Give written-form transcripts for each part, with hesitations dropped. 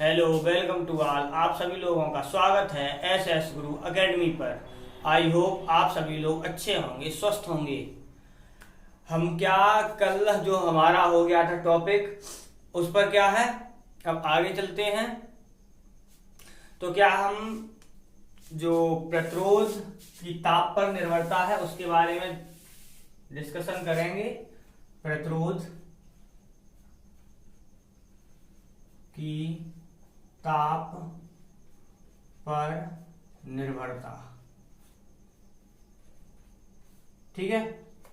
Hello, welcome to all. आप सभी लोगों का स्वागत है एस एस गुरु एकेडमी पर। आई होप आप सभी लोग अच्छे होंगे, स्वस्थ होंगे। हम क्या कल जो हमारा हो गया था टॉपिक, उस पर क्या है, अब आगे चलते हैं। तो क्या हम जो प्रतिरोध की ताप पर निर्भरता है उसके बारे में डिस्कशन करेंगे। प्रतिरोध की ताप पर निर्भरता, ठीक है,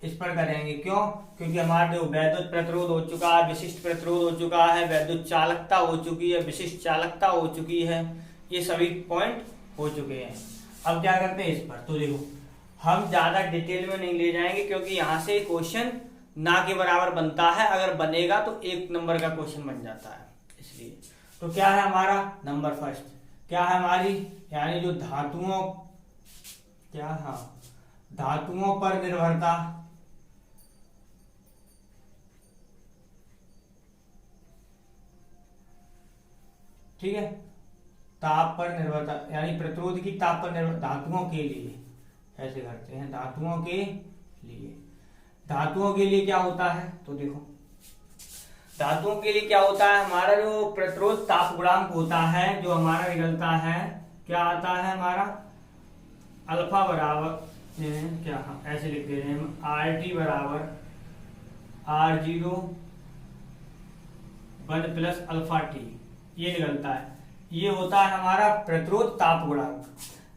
इस पर करेंगे। क्यों? क्योंकि हमारा जो वैद्युत प्रतिरोध हो चुका है, विशिष्ट प्रतिरोध हो चुका है, वैद्युत चालकता हो चुकी है, विशिष्ट चालकता हो चुकी है, ये सभी पॉइंट हो चुके हैं। अब क्या करते हैं इस पर, तो देखो हम ज्यादा डिटेल में नहीं ले जाएंगे क्योंकि यहाँ से क्वेश्चन ना के बराबर बनता है। अगर बनेगा तो 1 नंबर का क्वेश्चन बन जाता है, इसलिए। तो क्या है हमारा नंबर फर्स्ट, क्या है हमारी, यानी जो धातुओं, क्या, हाँ, धातुओं पर निर्भरता। ठीक है, ताप पर निर्भरता यानी प्रतिरोध की ताप पर निर्भर, धातुओं के लिए ऐसे करते हैं। धातुओं के लिए, धातुओं के लिए क्या होता है, तो देखो धातुओं के लिए क्या होता है, हमारा जो प्रतिरोध ताप गुणांक होता है, जो हमारा निकलता है, क्या आता है हमारा, अल्फा बराबर, क्या, हाँ, ऐसे लिख दे रहे हैं हम, आर टी बराबर R0 1 प्लस अल्फा टी, ये निकलता है। ये होता है हमारा प्रतिरोध ताप गुणांक।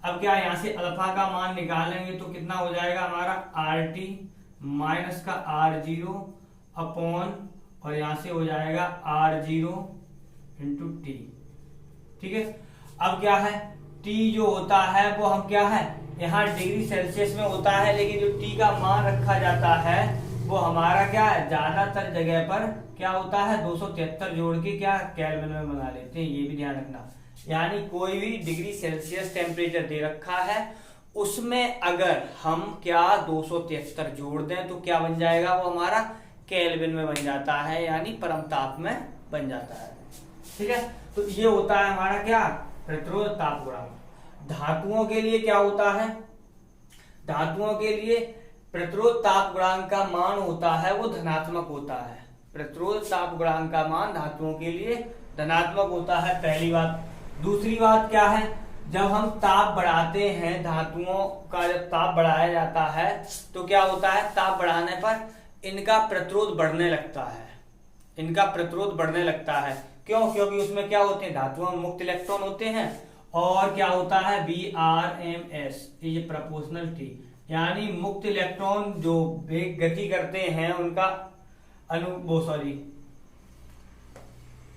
अब क्या, यहां से अल्फा का मान निकालेंगे तो कितना हो जाएगा हमारा, आर टी माइनस का R0 अपॉन, और यहां से हो जाएगा R0 इंटू टी। ठीक है, अब क्या है, T जो होता है वो हम क्या है, यहाँ डिग्री सेल्सियस में होता है, लेकिन जो T का मान रखा जाता है वो हमारा क्या है, ज्यादातर जगह पर क्या होता है, 273 जोड़ के क्या केल्विन में बना लेते हैं, ये भी ध्यान रखना। यानी कोई भी डिग्री सेल्सियस टेम्परेचर दे रखा है, उसमें अगर हम क्या 273 जोड़ दें तो क्या बन जाएगा, वो हमारा केल्विन में बन जाता है, यानी परम ताप में बन जाता है। ठीक है, तो ये होता है हमारा क्या, प्रतिरोध ताप गुणांक। धातुओं के लिए क्या होता है, धातुओं के लिए प्रतिरोध ताप गुणांक का मान होता है वो धनात्मक होता है। प्रतिरोध ताप गुणांक का मान धातुओं के लिए धनात्मक होता है, पहली बात। दूसरी बात क्या है, जब हम ताप बढ़ाते हैं, धातुओं का जब ताप बढ़ाया जाता है तो क्या होता है, ताप बढ़ाने पर इनका प्रतिरोध बढ़ने लगता है, इनका प्रतिरोध बढ़ने लगता है। क्यों? क्योंकि उसमें क्या होते हैं, धातुओं में मुक्त इलेक्ट्रॉन होते हैं, और क्या होता है, Vrms, ये प्रोपोर्शनल टी, यानी मुक्त इलेक्ट्रॉन जो वेग गति करते हैं उनका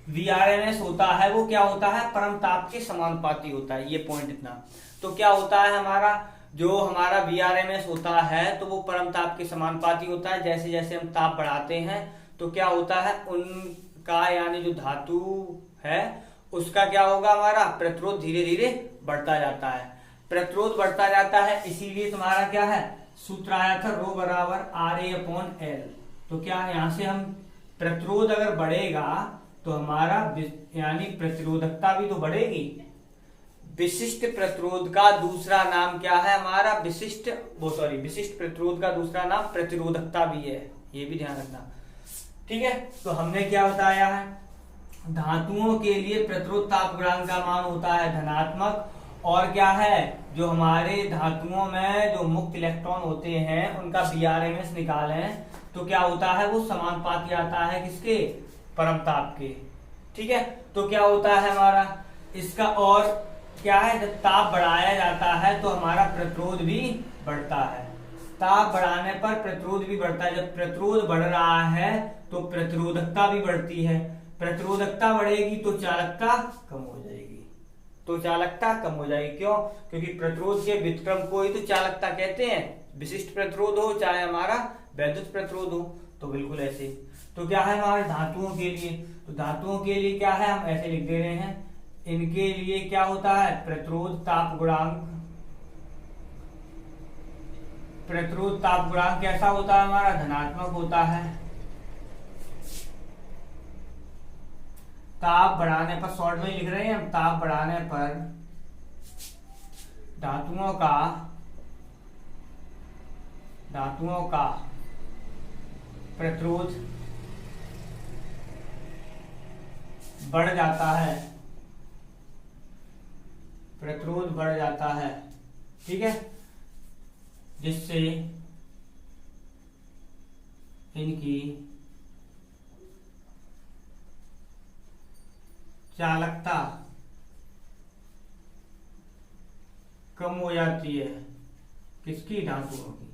Vrms होता है, वो क्या होता है, परम ताप के समानुपाती होता है। ये पॉइंट इतना। तो क्या होता है हमारा, जो हमारा Vrms होता है तो वो परम ताप के समानुपाती होता है। जैसे जैसे हम ताप बढ़ाते हैं तो क्या होता है, उनका यानी जो धातु है उसका क्या होगा, हमारा प्रतिरोध धीरे धीरे बढ़ता जाता है। प्रतिरोध बढ़ता जाता है, इसीलिए तुम्हारा क्या है, सूत्र आया था रो बराबर RA/L। तो क्या यहां से हम प्रतिरोध अगर बढ़ेगा तो हमारा यानी प्रतिरोधकता भी तो बढ़ेगी। विशिष्ट प्रतिरोध का दूसरा नाम क्या है हमारा, विशिष्ट प्रतिरोध का दूसरा नाम प्रतिरोधकता भी है, ये भी ध्यान रखना। ठीक है, तो हमने क्या बताया है, धातुओं के लिए प्रतिरोध ताप गुणांक का मान होता है धनात्मक, और क्या है, जो हमारे धातुओं में जो मुक्त इलेक्ट्रॉन होते हैं उनका Vrms निकालें तो क्या होता है, वो समानुपाती आता है किसके, परम ताप के। ठीक है, तो क्या होता है हमारा इसका, और क्या है, जब ताप बढ़ाया जाता है तो हमारा प्रतिरोध भी बढ़ता है। ताप बढ़ाने पर प्रतिरोध भी बढ़ता है। जब प्रतिरोध बढ़ रहा है तो प्रतिरोधकता भी बढ़ती है। प्रतिरोधकता बढ़ेगी तो चालकता कम हो जाएगी, तो चालकता कम हो जाएगी। क्यों? क्योंकि प्रतिरोध के व्युत्क्रम को ही तो चालकता कहते हैं। विशिष्ट प्रतिरोध हो चाहे हमारा वैद्युत प्रतिरोध हो, तो बिल्कुल ऐसे। तो क्या है हमारे धातुओं के लिए, तो धातुओं के लिए क्या है, हम ऐसे लिख दे रहे हैं, इनके लिए क्या होता है, प्रतिरोध ताप गुणांक। प्रतिरोध ताप गुणांक कैसा होता है हमारा, धनात्मक होता है। ताप बढ़ाने पर, शॉर्ट में लिख रहे हैं हम, ताप बढ़ाने पर धातुओं का प्रतिरोध बढ़ जाता है, प्रतिरोध बढ़ जाता है, ठीक है, जिससे इनकी चालकता कम हो जाती है, किसकी, धातुओं की,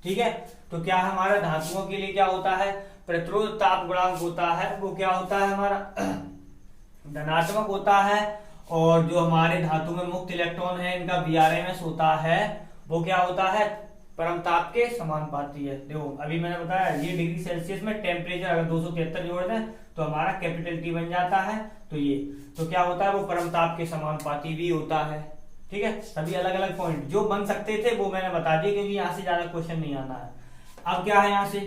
ठीक है। तो क्या हमारा धातुओं के लिए क्या होता है, प्रतिरोध ताप गुणांक होता है वो क्या होता है हमारा धनात्मक होता है, और जो हमारे धातु में मुक्त इलेक्ट्रॉन है इनका Vrms होता है वो क्या होता है, परम ताप के समानुपाती है। देखो अभी मैंने बताया ये डिग्री सेल्सियस में टेम्परेचर अगर 273 जोड़ दें तो हमारा कैपिटल T बन जाता है, तो ये तो क्या होता है वो परम ताप के समानुपाती भी होता है, ठीक है। सभी अलग अलग पॉइंट जो बन सकते थे वो मैंने बता दिए, क्योंकि यहाँ से ज्यादा क्वेश्चन नहीं आना है। अब क्या है, यहाँ से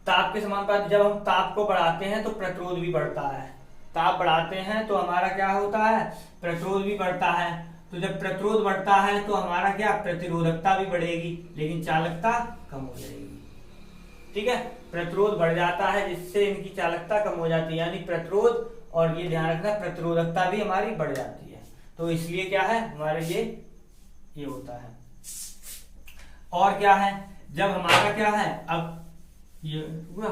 ताप के समानुपाती, जब हम ताप को बढ़ाते हैं तो प्रतिरोध भी बढ़ता है, ताप बढ़ाते हैं तो हमारा क्या होता है, प्रतिरोध भी बढ़ता है। तो जब प्रतिरोध बढ़ता है तो हमारा क्या, प्रतिरोधकता भी बढ़ेगी लेकिन चालकता कम हो जाएगी, ठीक है। प्रतिरोध बढ़ जाता है जिससे इनकी चालकता कम हो जाती है, यानी प्रतिरोध, और ये ध्यान रखना प्रतिरोधकता भी हमारी बढ़ जाती है। तो इसलिए क्या है हमारे ये होता है। और क्या है, जब हमारा क्या है, अब ये हुआ,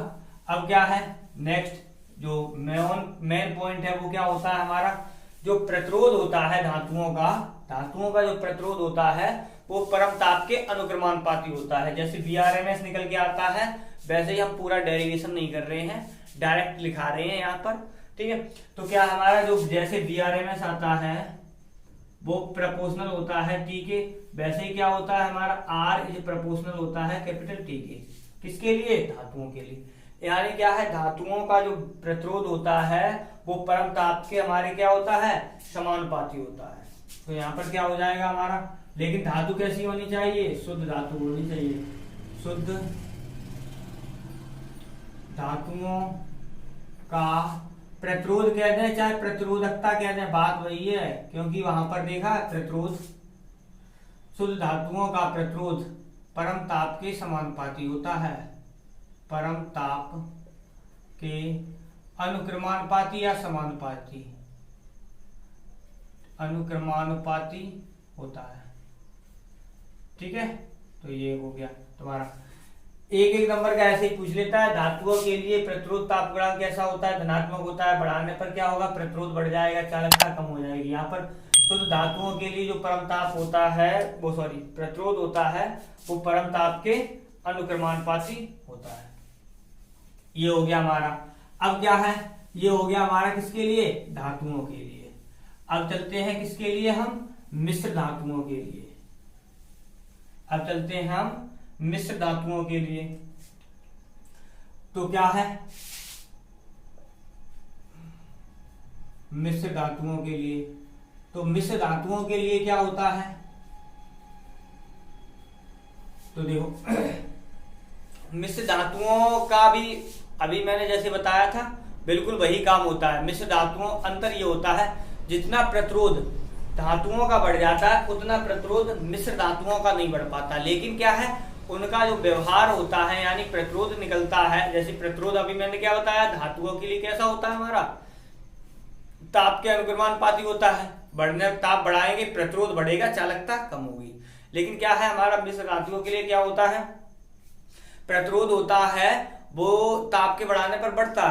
अब क्या है नेक्स्ट जो मेन पॉइंट है वो क्या होता है हमारा, जो प्रतिरोध होता है धातुओं का जो प्रतिरोध होता है वो परम ताप के अनुक्रमानुपाती होता है। जैसे Vrms निकल के आता है वैसे ही हम पूरा डेरिवेशन नहीं कर रहे हैं, डायरेक्ट लिखा रहे हैं यहाँ पर, ठीक है। तो क्या हमारा जो जैसे Vrms आता है वो प्रोपोर्शनल होता है T के, वैसे ही क्या होता है हमारा R इज प्रोपोर्शनल होता है कैपिटल T के, किसके लिए, धातुओं के लिए। यानी क्या है, धातुओं का जो प्रतिरोध होता है वो परम ताप के हमारे क्या होता है, समानुपाती होता है। तो यहाँ पर क्या हो जाएगा हमारा, लेकिन धातु कैसी होनी चाहिए, शुद्ध धातु होनी चाहिए, शुद्ध धातुओं का प्रतिरोध कहते हैं चाहे प्रतिरोधकता कहते हैं, बात वही है, क्योंकि वहां पर देखा प्रतिरोध, शुद्ध धातुओं का प्रतिरोध परम ताप के समानुपाती होता है, परम ताप के अनुक्रमानुपाती या समानुपाती, अनुक्रमानुपाती होता है, ठीक है। तो ये हो गया तुम्हारा, एक नंबर का ऐसे ही पूछ लेता है। धातुओं के लिए प्रतिरोध ताप गुणांक कैसा होता है, धनात्मक होता है, बढ़ाने पर क्या होगा, प्रतिरोध बढ़ जाएगा, चालकता कम हो जाएगी। यहाँ पर तो धातुओं के लिए जो परम ताप होता है वो प्रतिरोध होता है वो परम ताप के अनुक्रमानुपाती होता है। ये हो गया हमारा। अब क्या है, ये हो गया हमारा किसके लिए, धातुओं के लिए। अब चलते हैं किसके लिए, हम मिश्र धातुओं के लिए। अब चलते हैं हम मिश्र धातुओं के लिए। तो क्या है, मिश्र धातुओं के लिए, तो मिश्र धातुओं के लिए क्या होता है, तो देखो मिश्र धातुओं का भी अभी मैंने जैसे बताया था बिल्कुल वही काम होता है। मिश्र धातुओं अंतर ये होता है जितना प्रतिरोध धातुओं का बढ़ जाता है उतना प्रतिरोध मिश्र धातुओं का नहीं बढ़ पाता। लेकिन क्या है, उनका जो व्यवहार होता है यानी प्रतिरोध निकलता है। जैसे प्रतिरोध अभी मैंने क्या बताया, धातुओं के लिए कैसा होता है हमारा, ताप के अनुक्रमानुपाती होता है। बढ़ने ताप बढ़ाएंगे प्रतिरोध बढ़ेगा, चालकता कम होगी। लेकिन क्या है हमारा मिश्र धातुओं के लिए क्या होता है, प्रतिरोध होता है वो ताप के बढ़ाने पर बढ़ता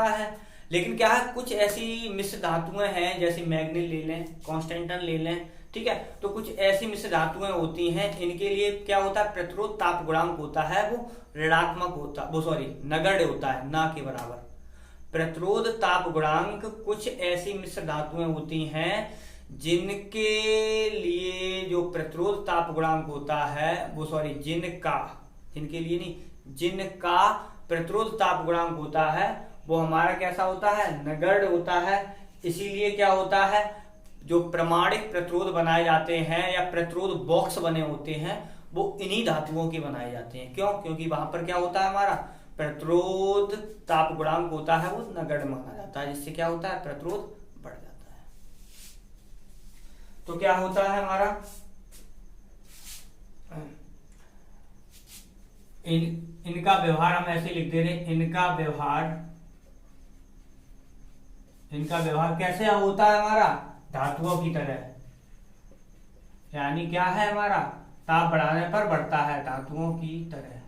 है। लेकिन क्या है, कुछ ऐसी मिश्र धातुएं हैं जैसे मैग्नीज ले लें, कांस्टेंटन ले लें, ठीक है। तो कुछ ऐसी मिश्र धातुएं होती हैं इनके लिए क्या होता है, प्रतिरोध ताप गुणांक होता है वो ऋणात्मक होता, नगण्य होता है, ना के बराबर। प्रतिरोध ताप गुणांक कुछ ऐसी मिश्र धातुएं होती हैं जिनके लिए जो प्रतिरोध ताप गुणांक होता है वो जिनके लिए नहीं, जिनका प्रतिरोध ताप गुणांक होता है वो हमारा कैसा होता है, नगण्य होता है। इसीलिए क्या होता है, जो प्रमाणिक प्रतिरोध बनाए जाते हैं या प्रतिरोध बॉक्स बने होते हैं वो इन्हीं धातुओं के बनाए जाते हैं। क्यों, क्योंकि वहां पर क्या होता है हमारा प्रतिरोध ताप गुणांक होता है वो नगण्य माना जाता है, जिससे क्या होता है प्रतिरोध बढ़ जाता है। तो क्या होता है हमारा इनका व्यवहार हम ऐसे लिख दे रहे, इनका व्यवहार कैसे होता है हमारा धातुओं की तरह, यानी क्या है हमारा ताप बढ़ाने पर बढ़ता है धातुओं की तरह,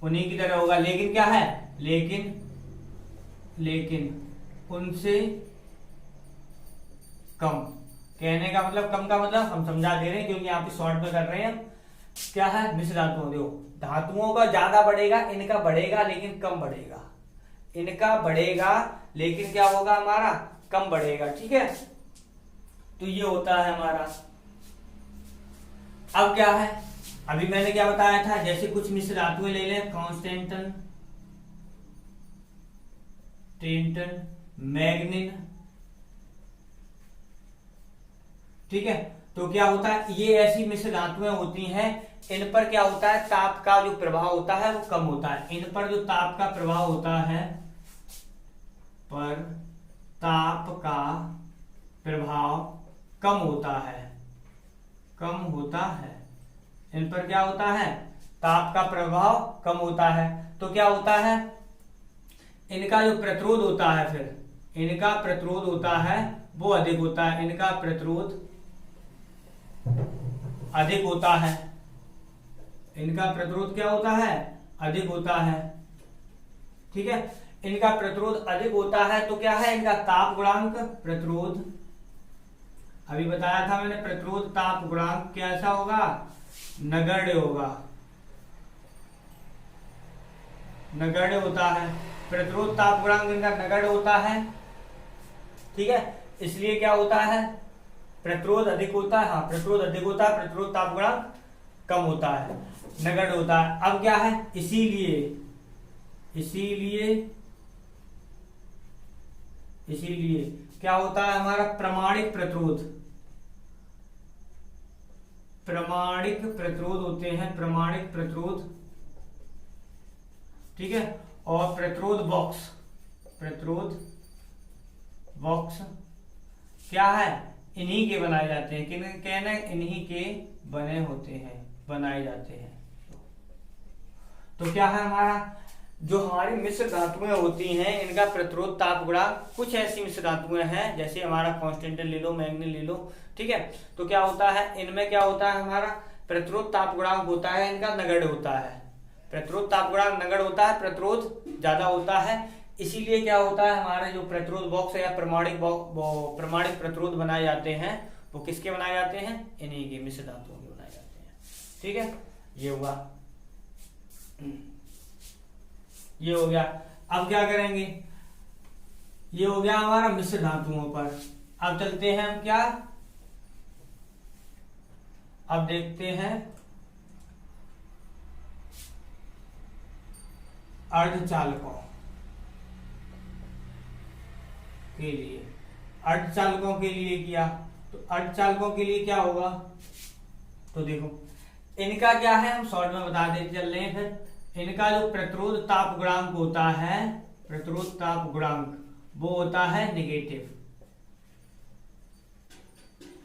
उन्हीं की तरह होगा। लेकिन क्या है, लेकिन उनसे कम। कहने का मतलब, कम का मतलब हम समझा दे रहे हैं क्योंकि यहाँ पे शॉर्ट में कर रहे हैं। क्या है मिश्र धातुओं, देखो धातुओं का ज्यादा बढ़ेगा, इनका बढ़ेगा लेकिन कम बढ़ेगा, इनका बढ़ेगा लेकिन क्या होगा हमारा कम बढ़ेगा। ठीक है, तो ये होता है हमारा। अब क्या है, अभी मैंने क्या बताया था, जैसे कुछ मिश्र धातुएं ले लें, कांस्टेंटन, टेंटन, मैग्नीन। ठीक है, तो क्या होता है ये ऐसी मिश्र धातुएं होती हैं, इन पर क्या होता है ताप का जो प्रभाव होता है वो कम होता है। इन पर जो ताप का प्रभाव होता है, पर ताप का प्रभाव कम होता है, इन पर क्या होता है ताप का प्रभाव कम होता है। तो क्या होता है इनका जो प्रतिरोध होता है, फिर इनका प्रतिरोध होता है वो अधिक होता है, इनका प्रतिरोध अधिक होता है, इनका प्रतिरोध क्या होता है अधिक होता है। ठीक है, इनका प्रतिरोध अधिक होता है तो क्या है इनका ताप गुणांक, प्रतिरोध अभी बताया था मैंने, प्रतिरोध ताप गुणांक कैसा होगा नगण्य होगा, नगण्य होता है। प्रतिरोध ताप गुणांक इनका नगण्य होता है। ठीक है, इसलिए क्या होता है प्रतिरोध अधिक होता है, हाँ प्रतिरोध अधिक होता है, प्रतिरोध ताप गुणांक कम होता है, नगण्य होता है। अब क्या है इसीलिए क्या होता है हमारा प्रमाणिक प्रतिरोध होते हैं, प्रमाणिक प्रतिरोध। ठीक है, और प्रतिरोध बॉक्स क्या है इन्हीं के बनाए जाते हैं, किन कहना इन्हीं के बने होते हैं, बनाए जाते हैं। तो क्या है हमारा जो हमारी मिश्र धातुएं होती हैं इनका प्रतिरोध ताप गुणांक, कुछ ऐसी मिश्र धातुएं हैं जैसे हमारा कांस्टेंटन ले लो, मैग्नीन ले लो। ठीक है, तो क्या होता है इनमें क्या होता है हमारा प्रतिरोध ताप गुणांक होता है इनका नगण्य होता है, प्रतिरोध ताप गुणांक नगण्य होता है, प्रतिरोध ज्यादा होता है। इसीलिए क्या होता है हमारे जो प्रतिरोध बॉक्स या प्रमाणिक प्रतिरोध बनाए जाते हैं वो किसके बनाए जाते हैं, इन्हीं के मिश्र धातुओं के बनाए जाते हैं। ठीक है, ये हुआ, ये हो गया। अब क्या करेंगे, ये हो गया हमारा मिश्र धातुओं पर। अब चलते हैं हम क्या, अब देखते हैं अर्धचालकों के लिए। अर्धचालकों के लिए किया तो अर्धचालकों के लिए क्या होगा, तो देखो इनका क्या है हम शॉर्ट में बता देते चल रहे हैं। फिर इनका जो प्रतिरोध ताप गुणांक होता है, प्रतिरोध ताप गुणांक वो होता है नेगेटिव।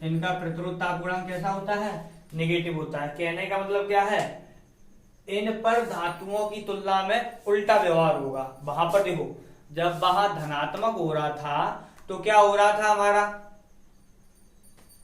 इनका प्रतिरोध ताप गुणांक कैसा होता है नेगेटिव होता है। कहने का मतलब क्या है इन पर धातुओं की तुलना में उल्टा व्यवहार होगा। वहां पर देखो जब वहां धनात्मक हो रहा था तो क्या हो रहा था हमारा,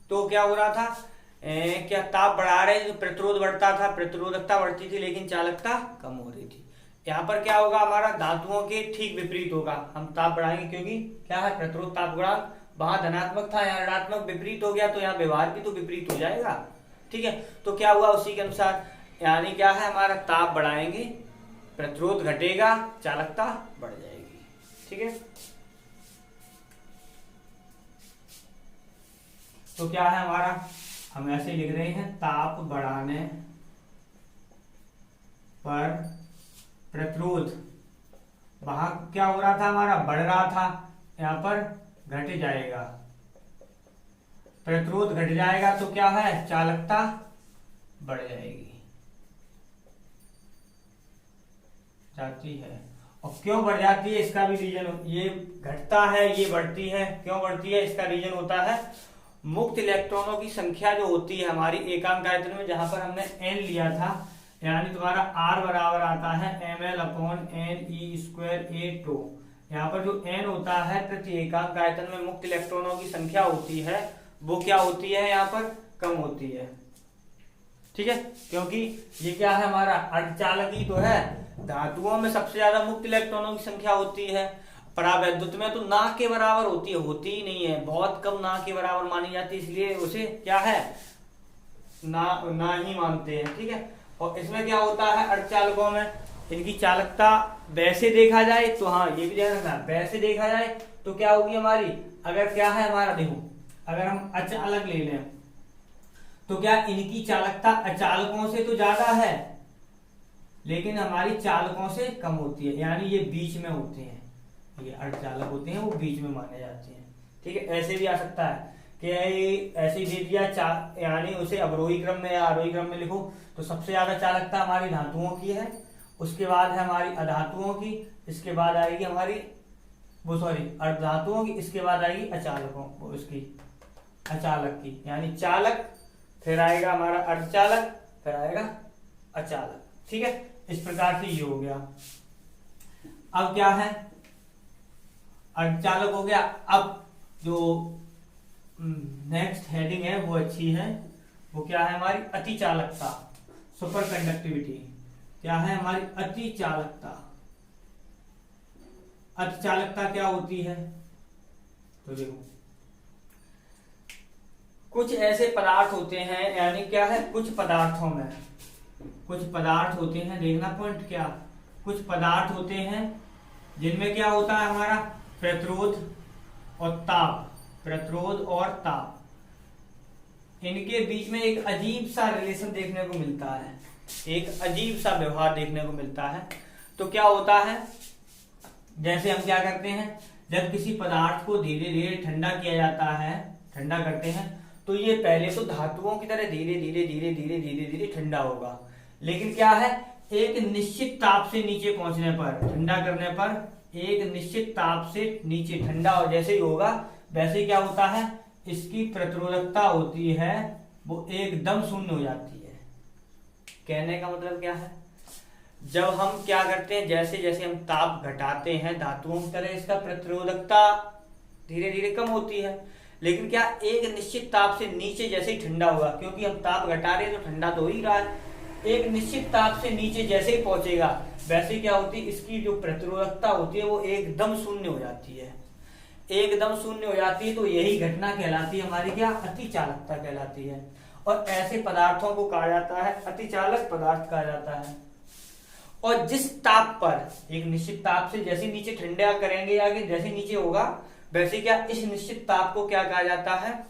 तो क्या हो रहा था क्या ताप बढ़ा रहे तो प्रतिरोध बढ़ता था, प्रतिरोधकता बढ़ती थी लेकिन चालकता कम हो रही थी। यहाँ पर क्या होगा हमारा धातुओं के ठीक विपरीत होगा, हम ताप बढ़ाएंगे क्योंकि क्या है प्रतिरोध ताप गुणांक वहां धनात्मक था यहाँ ऋणात्मक, विपरीत हो गया तो यहाँ व्यवहार भी तो विपरीत हो जाएगा। ठीक है, तो क्या हुआ उसी के अनुसार, यानी क्या है हमारा ताप बढ़ाएंगे प्रतिरोध घटेगा चालकता बढ़ जाएगी। ठीक है, तो क्या है हमारा हम ऐसे लिख रहे हैं ताप बढ़ाने पर प्रतिरोध वहां क्या हो रहा था हमारा बढ़ रहा था, यहां पर घट जाएगा, प्रतिरोध घट जाएगा तो क्या है चालकता बढ़ जाएगी। जाती है। और क्यों बढ़ जाती है इसका भी रीजन, ये घटता है ये बढ़ती है, क्यों बढ़ती है इसका रीजन होता है मुक्त इलेक्ट्रॉनों की संख्या जो होती है हमारी एकांक आयतन में, जहां पर हमने n लिया था, यानी तुम्हारा r बराबर आता है ml/n e²a²। यहाँ पर जो n होता है प्रति एकांक आयतन में मुक्त इलेक्ट्रॉनों की संख्या होती है, वो क्या होती है यहाँ पर कम होती है। ठीक है, क्योंकि ये क्या है हमारा अर्धचालक ही तो है, धातुओं में सबसे ज्यादा मुक्त इलेक्ट्रॉनों की संख्या होती है, परावैद्युत में तो ना के बराबर होती ही नहीं है, बहुत कम ना के बराबर मानी जाती है, इसलिए उसे क्या है ना ही मानते हैं। ठीक है, और इसमें क्या होता है अर्धचालकों में इनकी चालकता वैसे देखा जाए तो, हाँ ये भी ध्यान रखना, वैसे देखा जाए तो क्या होगी हमारी, अगर क्या है हमारा देखो, अगर हम अचालक ले लें तो क्या इनकी चालकता अचालकों से तो ज्यादा है लेकिन हमारी चालकों से कम होती है, यानी ये बीच में होते हैं, ये अर्धचालक होते हैं वो बीच में माने जाते हैं। ठीक है, ऐसे भी आ सकता है कि ऐसे ही दे दिया यानी उसे अवरोही क्रम में या आरोही क्रम में लिखो तो सबसे ज्यादा चालकता हमारी धातुओं की है, उसके बाद है हमारी अधातुओं की, इसके बाद आएगी हमारी अर्धधातुओं की, इसके बाद आएगी अचालकों उसकी अचालक की, यानी चालक, फिर आएगा हमारा अर्धचालक, फिर आएगा अचालक। ठीक है, इस प्रकार से ये हो गया। अब क्या है अर्धचालक हो गया। अब जो नेक्स्ट हेडिंग है वो अच्छी है, वो क्या है हमारी अतिचालकता, सुपर कंडक्टिविटी। क्या है हमारी अतिचालकता। अतिचालकता क्या होती है तो देखो, कुछ ऐसे पदार्थ होते हैं, यानी क्या है कुछ पदार्थों में कुछ पदार्थ होते हैं, देखना पॉइंट क्या, कुछ पदार्थ होते हैं जिनमें क्या होता है हमारा प्रतिरोध और ताप, प्रतिरोध और ताप, इनके बीच में एक अजीब सा रिलेशन देखने को मिलता है, एक अजीब सा व्यवहार देखने को मिलता है। तो क्या होता है, जैसे हम क्या करते हैं, जब किसी पदार्थ को धीरे धीरे ठंडा किया जाता है, ठंडा करते हैं, तो ये पहले तो धातुओं की तरह धीरे धीरे धीरे धीरे धीरे धीरे ठंडा होगा, लेकिन क्या है एक निश्चित ताप से नीचे पहुंचने पर, ठंडा करने पर एक निश्चित ताप से नीचे ठंडा और जैसे ही होगा वैसे क्या होता है, इसकी प्रतिरोधकता होती है वो एकदम शून्य हो जाती है। कहने का मतलब क्या है, जब हम क्या करते हैं, जैसे जैसे हम ताप घटाते हैं धातुओं की तरह इसका प्रतिरोधकता धीरे धीरे कम होती है, लेकिन क्या एक निश्चित ताप से नीचे जैसे ही ठंडा हुआ, क्योंकि हम ताप घटा रहे हैं तो ठंडा तो हो ही रहा है, एक निश्चित ताप से नीचे जैसे ही पहुंचेगा वैसे क्या होती है, इसकी जो प्रतिरोधकता होती है वो एकदम शून्य हो जाती है, एकदम शून्य हो जाती है। तो यही घटना कहलाती है हमारी क्या, अतिचालकता कहलाती है। और ऐसे पदार्थों को कहा जाता है अतिचालक पदार्थ कहा जाता है। और जिस ताप पर, एक निश्चित ताप से जैसे नीचे ठंडा करेंगे आगे, जैसे नीचे होगा वैसे क्या इस निश्चित ताप को क्या कहा जाता है,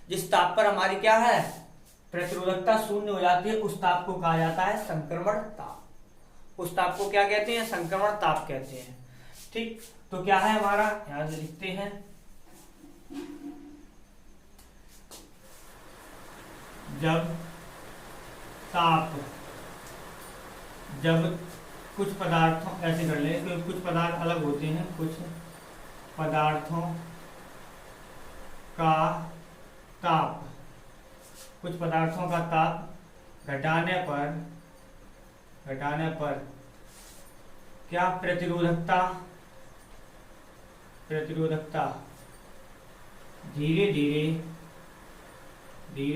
जिस ताप पर हमारी क्या है प्रतिरोधकता शून्य हो जाती है, उस ताप को कहा जाता है संक्रमण ताप। उस ताप को क्या कहते हैं, संक्रमण ताप कहते हैं। ठीक, तो क्या है हमारा, यहां से लिखते हैं, जब कुछ पदार्थों, ऐसे कर ले, कुछ पदार्थ अलग होते हैं, कुछ पदार्थों का ताप, कुछ पदार्थों का ताप घटाने पर क्या प्रतिरोधकता धीरे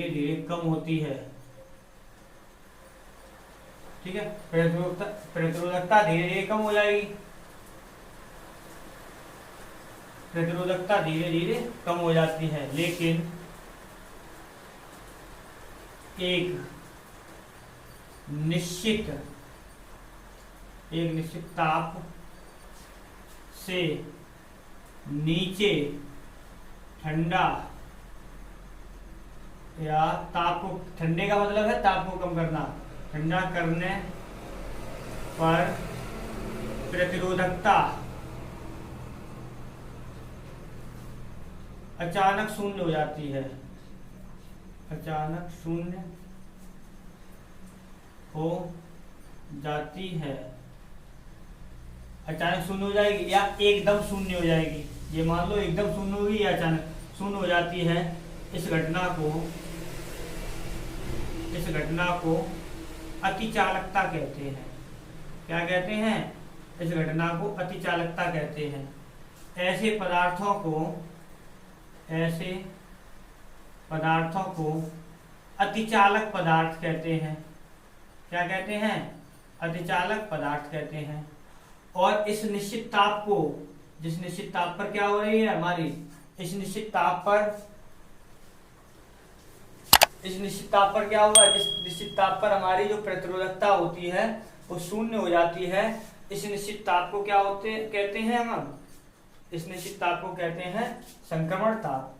धीरे कम होती है। ठीक है, प्रतिरोधकता धीरे धीरे कम हो जाएगी, प्रतिरोधकता धीरे धीरे कम हो जाती है, लेकिन एक निश्चित ताप से नीचे ठंडा, या ताप को, ठंडे का मतलब है ताप को कम करना, ठंडा करने पर प्रतिरोधकता अचानक शून्य हो जाती है, अचानक शून्य हो जाती है। अचानक शून्य हो जाएगी या एकदम शून्य हो जाएगी। ये मान लो एकदम शून्य होगी या अचानक शून्य हो जाती है। इस घटना को अतिचालकता कहते हैं। क्या कहते हैं? इस घटना को अतिचालकता कहते हैं। ऐसे पदार्थों को अतिचालक पदार्थ कहते हैं। क्या कहते हैं? अतिचालक पदार्थ कहते हैं। और इस निश्चित ताप को, जिस निश्चित ताप पर क्या हो रही है हमारी, इस निश्चित ताप पर क्या होगा, जिस निश्चित ताप पर हमारी जो प्रतिरोधकता होती है वो शून्य हो जाती है। इस निश्चित ताप को क्या कहते हैं हम? इस निश्चित ताप को कहते हैं संक्रमण ताप।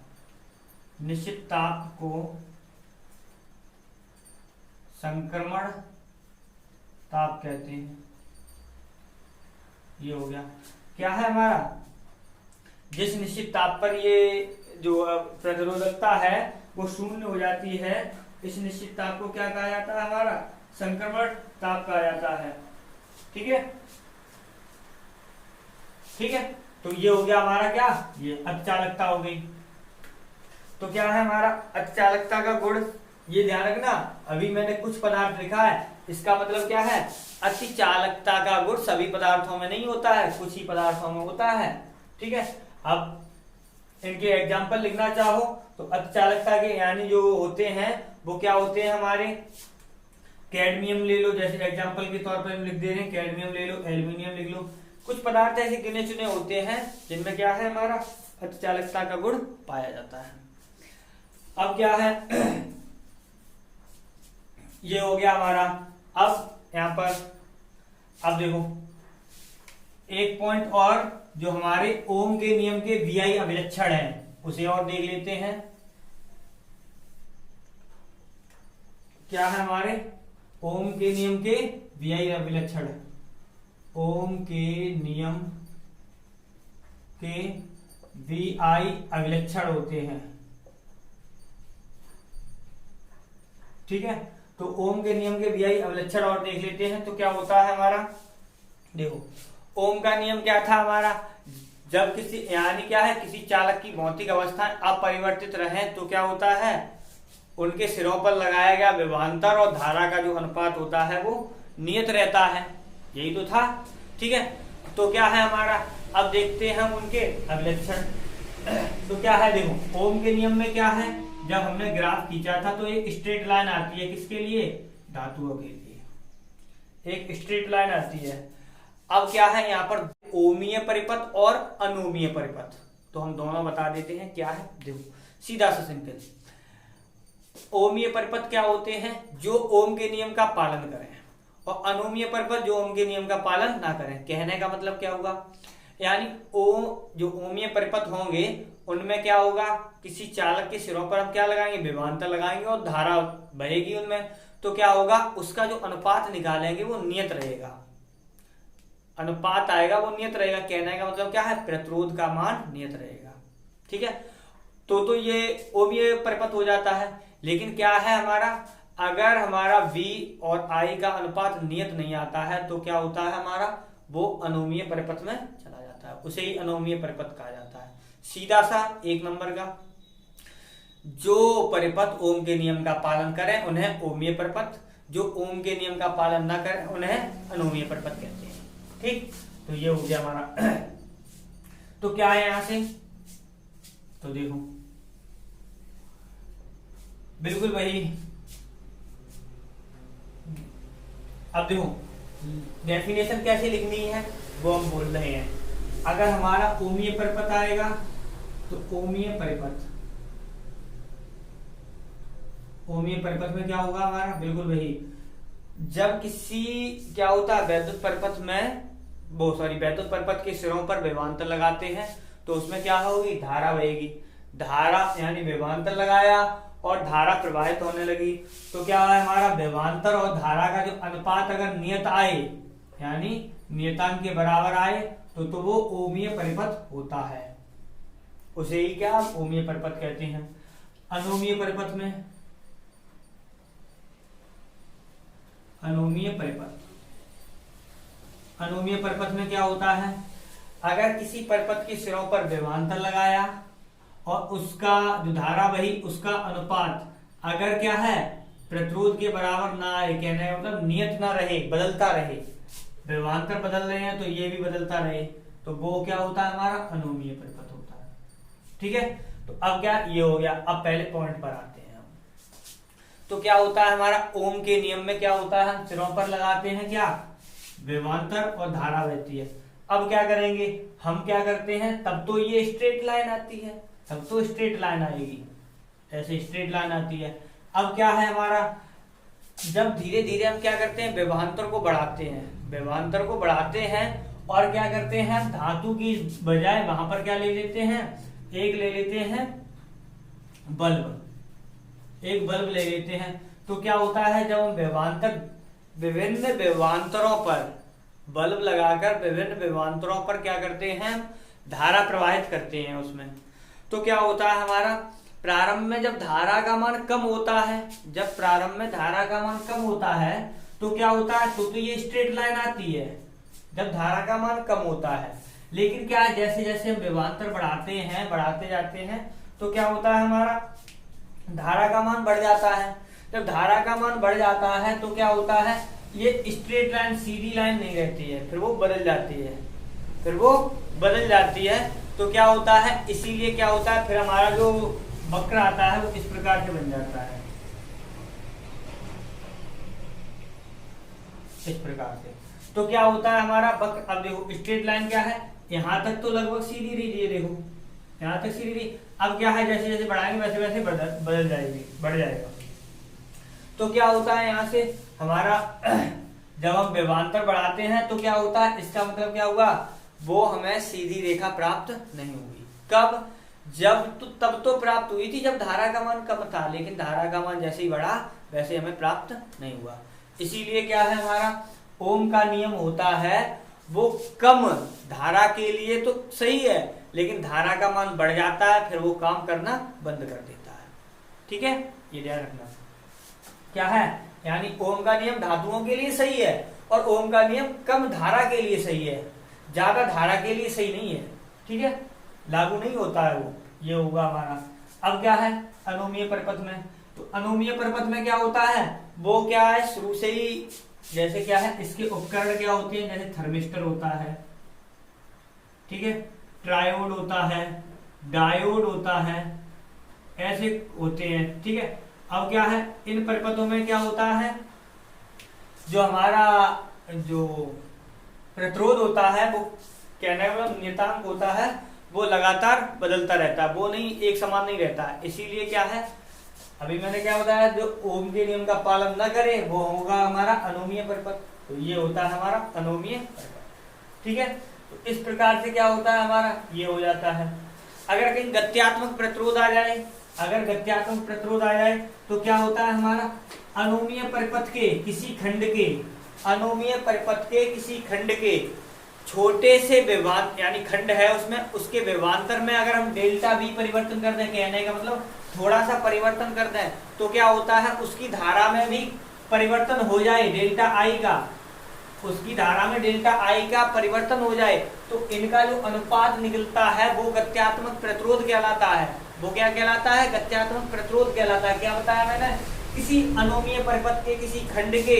निश्चित ताप को संक्रमण ताप कहते हैं। ये हो गया। क्या है हमारा? जिस निश्चित ताप पर ये जो प्रतिरोधकता है वो शून्य हो जाती है, इस निश्चित ताप को क्या कहा जाता है? हमारा संक्रमण ताप कहा जाता है। ठीक है, ठीक है। तो ये हो गया हमारा क्या, ये अतिचालकता हो गई। तो क्या है हमारा अतिचालकता का गुण? ये ध्यान रखना, अभी मैंने कुछ पदार्थ लिखा है, इसका मतलब क्या है? अतिचालकता का गुण सभी पदार्थों में नहीं होता है, कुछ ही पदार्थों में होता है। ठीक है। अब इनके एग्जाम्पल लिखना चाहो तो अतिचालकता के यानी जो होते हैं वो क्या होते हैं हमारे? कैडमियम ले लो, जैसे एग्जाम्पल के तौर पर हम लिख दे रहे हैं, कैडमियम ले लो, एल्यूमिनियम लिख लो। कुछ पदार्थ ऐसे गिने चुने होते हैं जिनमें क्या है हमारा अतिचालकता का गुण पाया जाता है। अब क्या है ये हो गया हमारा। अब यहां पर अब देखो एक पॉइंट और, जो हमारे ओम के नियम के वीआई अभिलक्षण है उसे और देख लेते हैं। क्या है हमारे ओम के नियम के वीआई अभिलक्षण? ओम के नियम के वीआई अभिलक्षण होते हैं। ठीक है, तो ओम के नियम के वीआई अभिलक्षण और देख लेते हैं। तो क्या होता है हमारा? देखो ओम का नियम क्या था हमारा? जब किसी यानी क्या है, किसी चालक की भौतिक अवस्थाएं अपरिवर्तित रहे तो क्या होता है? उनके सिरों पर लगाया गया विभवांतर और धारा का जो अनुपात होता है वो नियत रहता है। यही तो था। ठीक है, तो क्या है हमारा? अब देखते हैं हम उनके अभिलक्षण। तो क्या है, देखो ओम के नियम में क्या है, जब हमने ग्राफ खींचा था तो एक स्ट्रेट लाइन आती है। किसके लिए? धातुओं के लिए एक स्ट्रेट लाइन आती है। अब क्या है यहाँ पर ओमीय परिपथ और अनोमीय परिपथ, तो हम दोनों बता देते हैं क्या है। देखो सीधा सा सिंपल, ओमीय परिपथ क्या होते हैं? जो ओम के नियम का पालन करें, और अनोमीय परिपथ जो ओम के नियम का पालन ना करें। कहने का मतलब क्या होगा, यानी जो ओमीय परिपथ होंगे उनमें क्या होगा, किसी चालक के सिरों पर हम क्या लगाएंगे? विभवांतर लगाएंगे और धारा बहेगी उनमें। तो क्या होगा, उसका जो अनुपात निकालेंगे वो नियत रहेगा, अनुपात आएगा वो नियत रहेगा। कहने का मतलब क्या है? प्रतिरोध का मान नियत रहेगा। ठीक है, तो ये ओमीय परिपथ हो जाता है। लेकिन क्या है हमारा, अगर हमारा V और I का अनुपात नियत नहीं आता है तो क्या होता है हमारा, वो अनोमीय परिपथ में चला जाता है, उसे ही अनोमीय परिपथ कहा जाता है। सीधा सा एक नंबर का, जो परिपथ ओम के नियम का पालन करें उन्हें ओमीय परिपथ, जो ओम के नियम का पालन न करें उन्हें अनोमीय परिपथ कहते हैं। ठीक, तो ये हो गया हमारा। तो क्या है यहां से, तो देखो बिल्कुल वही। अब देखो डेफिनेशन कैसे लिखनी है वो हम बोल रहे हैं। अगर हमारा ओमीय परिपथ आएगा तो ओमीय परिपथ में क्या होगा हमारा, बिल्कुल वही। जब किसी क्या होता है वैद्युत परिपथ में, वैद्युत परिपथ के सिरों पर विभवांतर लगाते हैं तो उसमें क्या होगी, धारा बहेगी। धारा यानी विभवांतर लगाया और धारा प्रवाहित होने लगी, तो क्या है हमारा विभवांतर और धारा का जो अनुपात अगर नियत आए, यानी नियतांक के बराबर आए तो वो ओमीय परिपथ होता है, उसे ही क्या ओमीय परिपथ कहते हैं। अनोमीय परिपथ में, अनुमीय परिपथ में क्या होता है, अगर किसी परिपथ के सिरों पर विभवांतर लगाया और उसका जो धारा बही उसका अनुपात अगर क्या है प्रतिरोध के बराबर ना आए, कहने का मतलब नियत ना रहे, बदलता रहे, विभवांतर बदल रहे हैं तो ये भी बदलता रहे, तो वो क्या होता है हमारा अनुमीय परिपथ होता है। ठीक है, तो अब क्या ये हो गया। अब पहले पॉइंट पर आते हैं हम। तो क्या होता है हमारा ओम के नियम में क्या होता है, हम सिरों पर लगाते हैं क्या विभवांतर और धारा बहती है। अब क्या करेंगे हम, क्या करते हैं, तब तो ये स्ट्रेट लाइन आती है, तब तो स्ट्रेट लाइन आएगी, ऐसे स्ट्रेट लाइन आती है। अब क्या है हमारा, जब धीरे धीरे हम क्या करते हैं विभवांतर को बढ़ाते हैं, विभवांतर को बढ़ाते हैं और क्या करते हैं धातु की बजाय वहां पर क्या ले लेते हैं, एक ले लेते हैं बल्ब, एक बल्ब ले लेते हैं। तो क्या होता है जब हम विभवांतर विभिन्न विभवांतरों पर बल्ब लगाकर विभिन्न विभवांतरों पर क्या करते हैं धारा प्रवाहित करते हैं उसमें, तो क्या होता है हमारा प्रारंभ में जब धारा का मान कम होता है, जब प्रारंभ में धारा का मान कम होता है तो क्या होता है, तो ये स्ट्रेट लाइन आती है जब धारा का मान कम होता है। लेकिन क्या जैसे जैसे हम विभवांतर बढ़ाते हैं, बढ़ाते जाते हैं, तो क्या होता है हमारा धारा का मान बढ़ जाता है। जब धारा का मान बढ़ जाता है तो क्या होता है, ये स्ट्रेट लाइन सीधी लाइन नहीं रहती है, फिर वो बदल जाती है, फिर वो बदल जाती है। तो क्या होता है, इसीलिए क्या होता है फिर हमारा जो वक्र आता है वो इस प्रकार से बन जाता है, इस प्रकार से। तो क्या होता है हमारा वक्र, अब देखो स्ट्रेट लाइन क्या है, यहां तक तो लगभग सीधी रही, ये देखो यहां तक सीधी रही। अब क्या है जैसे जैसे बढ़ाएंगे वैसे वैसे बदल जाएगी, बढ़ जाएगा। तो क्या होता है यहाँ से हमारा जब हम विभवांतर बढ़ाते हैं तो क्या होता है, इसका मतलब क्या होगा, वो हमें सीधी रेखा प्राप्त नहीं होगी। कब, जब तो तब तो प्राप्त हुई थी जब धारा का मान कम था, लेकिन धारा का मान जैसे ही बढ़ा वैसे हमें प्राप्त नहीं हुआ। इसीलिए क्या है हमारा ओम का नियम होता है वो कम धारा के लिए तो सही है, लेकिन धारा का मान बढ़ जाता है फिर वो काम करना बंद कर देता है। ठीक है, ये ध्यान रखना। क्या है, यानी ओम का नियम धातुओं के लिए सही है और ओम का नियम कम धारा के लिए सही है, ज्यादा धारा के लिए सही नहीं है। ठीक है, लागू नहीं होता है वो, ये होगा हमारा। अब क्या है अनुमीय परिपथ में, तो अनुमीय परिपथ में क्या होता है, वो क्या है शुरू से ही जैसे क्या है इसके उपकरण क्या होते हैं, जैसे थर्मिस्टर होता है, ठीक है, ट्रायोड होता है, डायोड होता है, ऐसे होते हैं। ठीक है, अब क्या है इन परिपथों में क्या होता है, जो हमारा जो प्रतिरोध होता है वो कहने का मतलब नियतांक होता है वो लगातार बदलता रहता है, वो नहीं एक समान नहीं रहता है। इसीलिए क्या है अभी मैंने क्या बताया, जो ओम के नियम का पालन न करे वो होगा हमारा अनुमीय परिपथ, तो ये होता है हमारा अनुमीय परिपथ। ठीक है, तो इस प्रकार से क्या होता है हमारा ये हो जाता है। अगर कहीं गत्यात्मक प्रतिरोध आ जाए, अगर गत्यात्मक प्रतिरोध आ जाए तो क्या होता है हमारा अनुमीय परिपथ के किसी खंड के, अनुमीय परिपथ के किसी खंड के छोटे से विभवांतर यानी खंड है उसमें, उसके विभवांतर में अगर हम डेल्टा भी परिवर्तन कर दें, कहने का मतलब थोड़ा सा परिवर्तन कर दें, तो क्या होता है उसकी धारा में भी परिवर्तन हो जाए, डेल्टा आई का, उसकी धारा में डेल्टा आई का परिवर्तन हो जाए, तो इनका जो अनुपात निकलता है वो गत्यात्मक प्रतिरोध कहलाता है। वो क्या कहलाता है, गत्यात्मक प्रतिरोध कहलाता है। क्या बताया मैंने, किसी अनुमीय परिपथ के किसी खंड के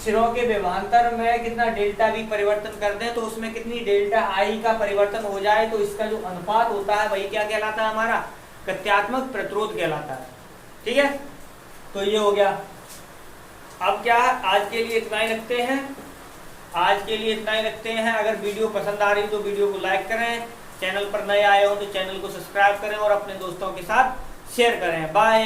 सिरों के विभवांतर में कितना डेल्टा भी परिवर्तन कर दें तो उसमें कितनी डेल्टा आई का परिवर्तन हो जाए, तो इसका जो अनुपात होता है वही क्या कहलाता है हमारा गत्यात्मक प्रतिरोध कहलाता है। ठीक है, तो ये हो गया। अब क्या है आज के लिए इतना ही रखते हैं, आज के लिए इतना ही रखते हैं। अगर वीडियो पसंद आ रही तो वीडियो को लाइक करें, चैनल पर नए आए हो तो चैनल को सब्सक्राइब करें और अपने दोस्तों के साथ शेयर करें। बाय।